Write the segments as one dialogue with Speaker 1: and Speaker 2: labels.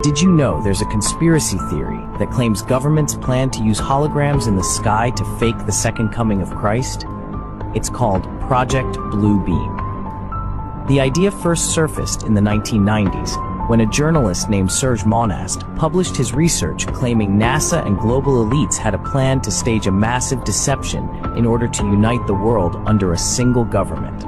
Speaker 1: Did you know there's a conspiracy theory that claims governments plan to use holograms in the sky to fake the second coming of Christ? It's called Project Blue Beam. The idea first surfaced in the 1990s when a journalist named Serge Monast published his research claiming NASA and global elites had a plan to stage a massive deception in order to unite the world under a single government.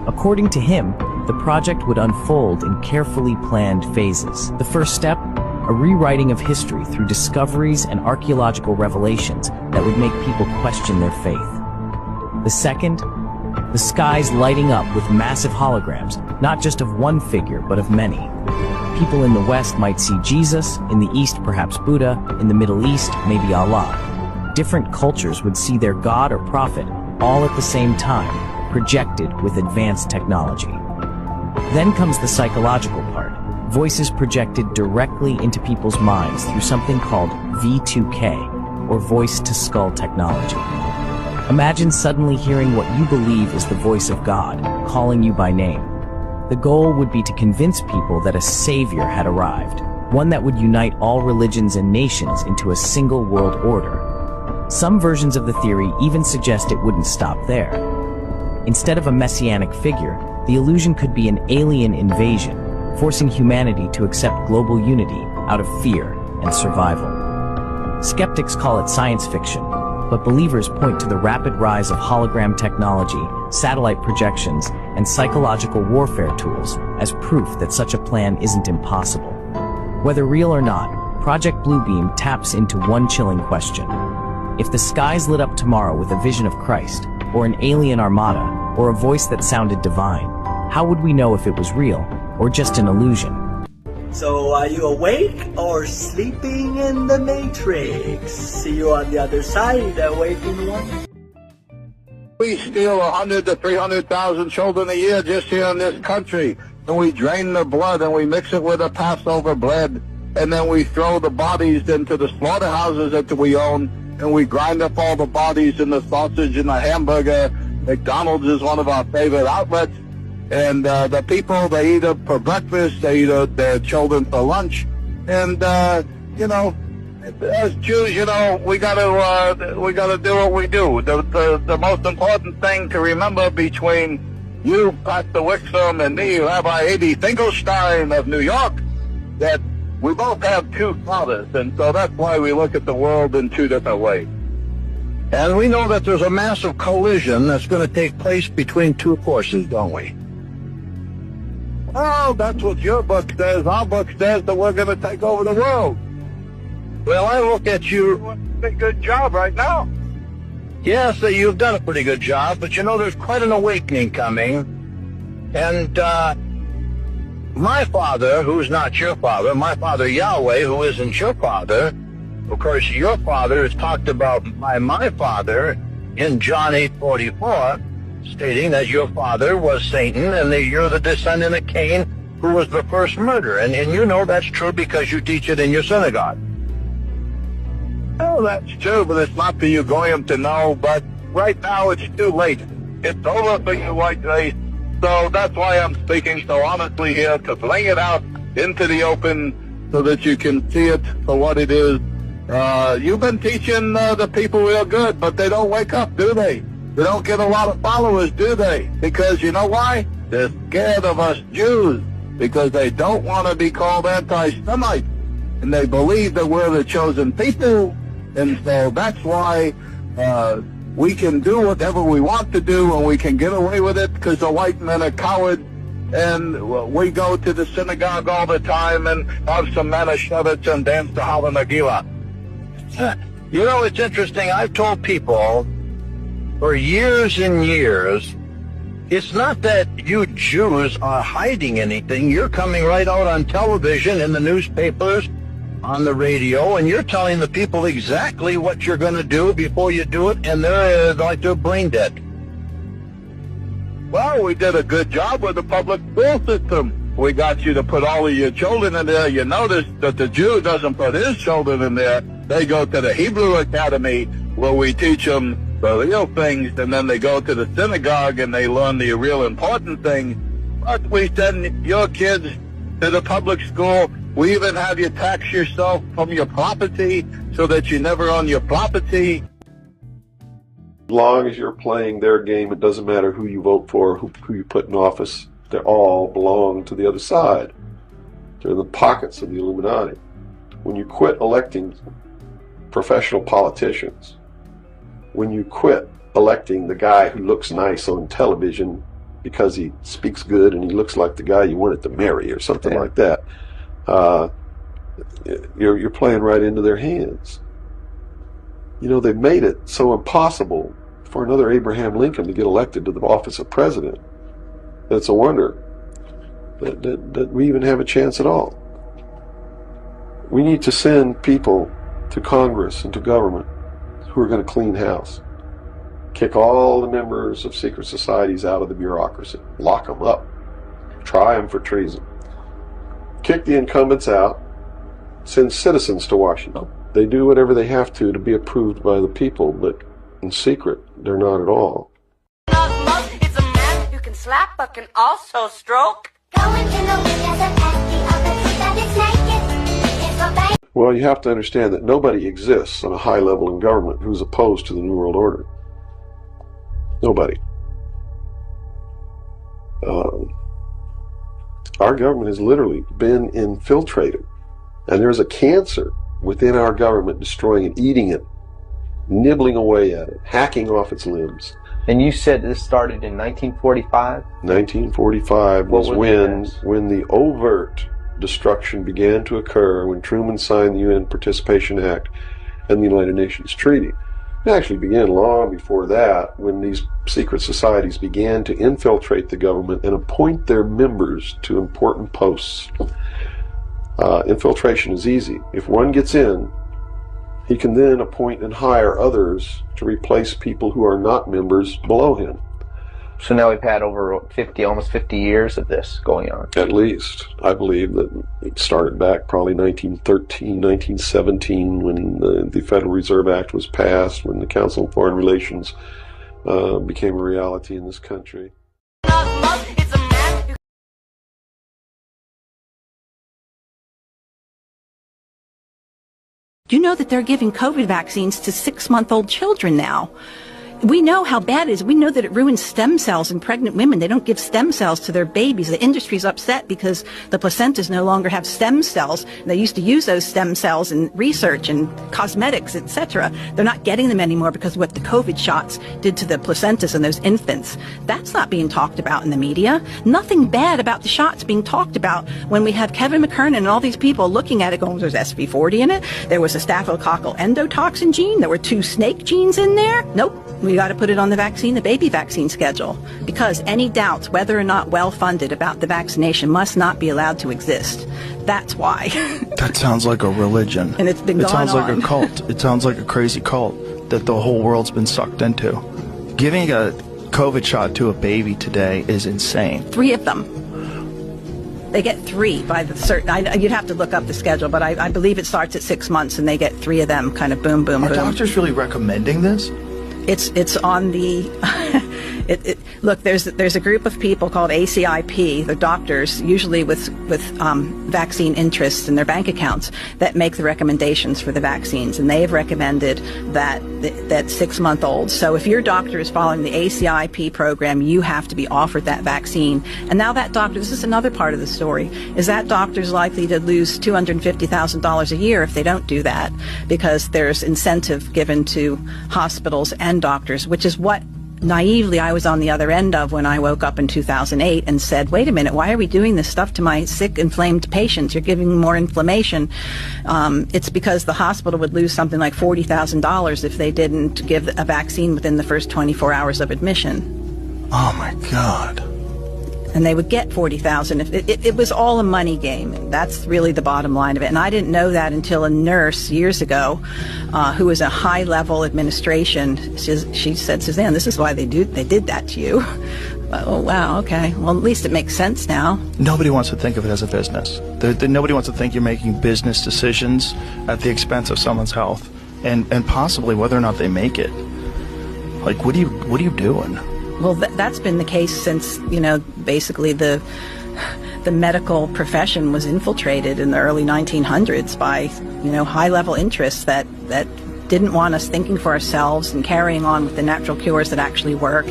Speaker 1: According to him, the project would unfold in carefully planned phases. The first step, a rewriting of history through discoveries and archaeological revelations that would make people question their faith. The second, the skies lighting up with massive holograms, not just of one figure, but of many. People in the West might see Jesus, in the East perhaps Buddha, in the Middle East maybe Allah. Different cultures would see their god or prophet all at the same time, projected with advanced technology. Then comes the psychological part, voices projected directly into people's minds through something called V2K, or voice-to-skull technology. Imagine suddenly hearing what you believe is the voice of God, calling you by name. The goal would be to convince people that a savior had arrived, one that would unite all religions and nations into a single world order. Some versions of the theory even suggest it wouldn't stop there. Instead of a messianic figure, the illusion could be an alien invasion, forcing humanity to accept global unity out of fear and survival. Skeptics call it science fiction, but believers point to the rapid rise of hologram technology, satellite projections, and psychological warfare tools as proof that such a plan isn't impossible. Whether real or not, Project Bluebeam taps into one chilling question. If the skies lit up tomorrow with a vision of Christ, or an alien armada, or a voice that sounded divine, how would we know if it was real, or just an illusion?
Speaker 2: So are you awake or sleeping in the Matrix? See you on the other side, awakened one.
Speaker 3: We steal 100 to 300,000 children a year just here in this country. And we drain their blood and we mix it with the Passover bread. And then we throw the bodies into the slaughterhouses that we own. And we grind up all the bodies in the sausage and the hamburger. McDonald's is one of our favorite outlets. And the people, they eat it for breakfast, they eat their children for lunch. And, you know, as Jews, you know, we gotta do what we do. The most important thing to remember between you, Pastor Wixom, and me, Rabbi Eddie Finkelstein of New York, that we both have two fathers, and so that's why we look at the world in two different ways.
Speaker 4: And we know that there's a massive collision that's going to take place between two forces, don't we?
Speaker 3: Well, that's what your book says. Our book says that we're going to take over the world.
Speaker 4: Well, I look at you.
Speaker 3: You're doing a pretty good job right now.
Speaker 4: Yes, you've done a pretty good job, but you know, there's quite an awakening coming. And my father, who's not your father, my father Yahweh, who isn't your father, of course, your father is talked about by my father in John 8:44, stating that your father was Satan and that you're the descendant of Cain, who was the first murderer. And you know that's true because you teach it in your synagogue.
Speaker 3: Oh, that's true, but it's not for you going to know. But right now it's too late. It's over for you, white race. So that's why I'm speaking so honestly here, to bring it out into the open so that you can see it for what it is. You've been teaching the people real good, but they don't wake up, do they? They don't get a lot of followers, do they? Because you know why? They're scared of us Jews, because they don't want to be called anti-Semites. And they believe that we're the chosen people. And so that's why we can do whatever we want to do, and we can get away with it because the white men are cowards. And we go to the synagogue all the time and have some Manischewitz and dance to Hala Nagila.
Speaker 4: You know, it's interesting. I've told people for years and years, it's not that you Jews are hiding anything. You're coming right out on television, in the newspapers, on the radio, and you're telling the people exactly what you're going to do before you do it, and they're like they're brain dead.
Speaker 3: Well, we did a good job with the public school system. We got you to put all of your children in there. You notice that the Jew doesn't put his children in there. They go to the Hebrew Academy, where we teach them the real things, and then they go to the synagogue and they learn the real important things. But we send your kids to the public school We even have you tax yourself from your property so that you never own your property.
Speaker 5: As long as you're playing their game, it doesn't matter who you vote for, who you put in office. They all belong to the other side. They're in the pockets of the Illuminati. When you quit electing professional politicians, when you quit electing the guy who looks nice on television because he speaks good and he looks like the guy you wanted to marry or something like that, you're playing right into their hands. You know, they've made it so impossible for another Abraham Lincoln to get elected to the office of president that it's a wonder that we even have a chance at all. We need to send people to Congress and to government who are going to clean house. Kick all the members of secret societies out of the bureaucracy. Lock them up. Try them for treason. Kick the incumbents out. Send citizens to Washington. They do whatever they have to be approved by the people, but in secret, they're not at all.
Speaker 6: It's a man who can slap but can also stroke.
Speaker 5: Well, you have to understand that nobody exists on a high level in government who's opposed to the New World Order. Nobody. Our government has literally been infiltrated, and there's a cancer within our government destroying it, eating it, nibbling away at it, hacking off its limbs.
Speaker 7: And you said this started in 1945?
Speaker 5: 1945 was when the overt destruction began to occur, when Truman signed the UN Participation Act and the United Nations Treaty. It actually began long before that, when these secret societies began to infiltrate the government and appoint their members to important posts. Infiltration is easy. If one gets in, he can then appoint and hire others to replace people who are not members below him.
Speaker 7: So now we've had over almost 50 years of this going on.
Speaker 5: At least. I believe that it started back probably 1913, 1917, when the Federal Reserve Act was passed, when the Council on Foreign Relations became a reality in this country.
Speaker 8: Do you know that they're giving COVID vaccines to 6-month-old children now? We know how bad it is. We know that it ruins stem cells in pregnant women. They don't give stem cells to their babies. The industry's upset because the placentas no longer have stem cells. They used to use those stem cells in research and cosmetics, etc. They're not getting them anymore because of what the COVID shots did to the placentas and those infants. That's not being talked about in the media. Nothing bad about the shots being talked about when we have Kevin McKernan and all these people looking at it going, there's SV40 in it. There was a staphylococcal endotoxin gene. There were 2 snake genes in there. Nope. We got to put it on the vaccine, the baby vaccine schedule, because any doubts, whether or not well-funded, about the vaccination must not be allowed to exist. That's why.
Speaker 9: That sounds like a religion.
Speaker 8: And it's been
Speaker 9: It
Speaker 8: going
Speaker 9: sounds
Speaker 8: on.
Speaker 9: like a cult. It sounds like a crazy cult that the whole world's been sucked into. Giving a COVID shot to a baby today is insane.
Speaker 8: 3 of them. They get 3 by the certain. You'd have to look up the schedule, but I believe it starts at 6 months, and they get 3 of them. Kind of boom, boom,
Speaker 9: Are
Speaker 8: boom.
Speaker 9: doctors really recommending this?
Speaker 8: It's on the. Look, there's a group of people called ACIP, the doctors, usually with vaccine interests in their bank accounts, that make the recommendations for the vaccines, and they have recommended that 6-month-olds. So if your doctor is following the ACIP program, you have to be offered that vaccine. And now that doctor, this is another part of the story, is that doctor's likely to lose $250,000 a year if they don't do that, because there's incentive given to hospitals and doctors, which is what naively I was on the other end of when I woke up in 2008 and said, wait a minute, why are we doing this stuff to my sick, inflamed patients? You're giving more inflammation. It's because the hospital would lose something like $40,000 if they didn't give a vaccine within the first 24 hours of admission.
Speaker 9: Oh my God.
Speaker 8: And they would get $40,000. It was all a money game. That's really the bottom line of it. And I didn't know that until a nurse years ago, who was a high-level administration, she said, Suzanne, this is why they did that to you. Oh, wow, okay. Well, at least it makes sense now.
Speaker 9: Nobody wants to think of it as a business. Nobody wants to think you're making business decisions at the expense of someone's health and possibly whether or not they make it. Like, what are you doing?
Speaker 8: Well, that's been the case since, basically the the medical profession was infiltrated in the early 1900s by, high-level interests that didn't want us thinking for ourselves and carrying on with the natural cures that actually work.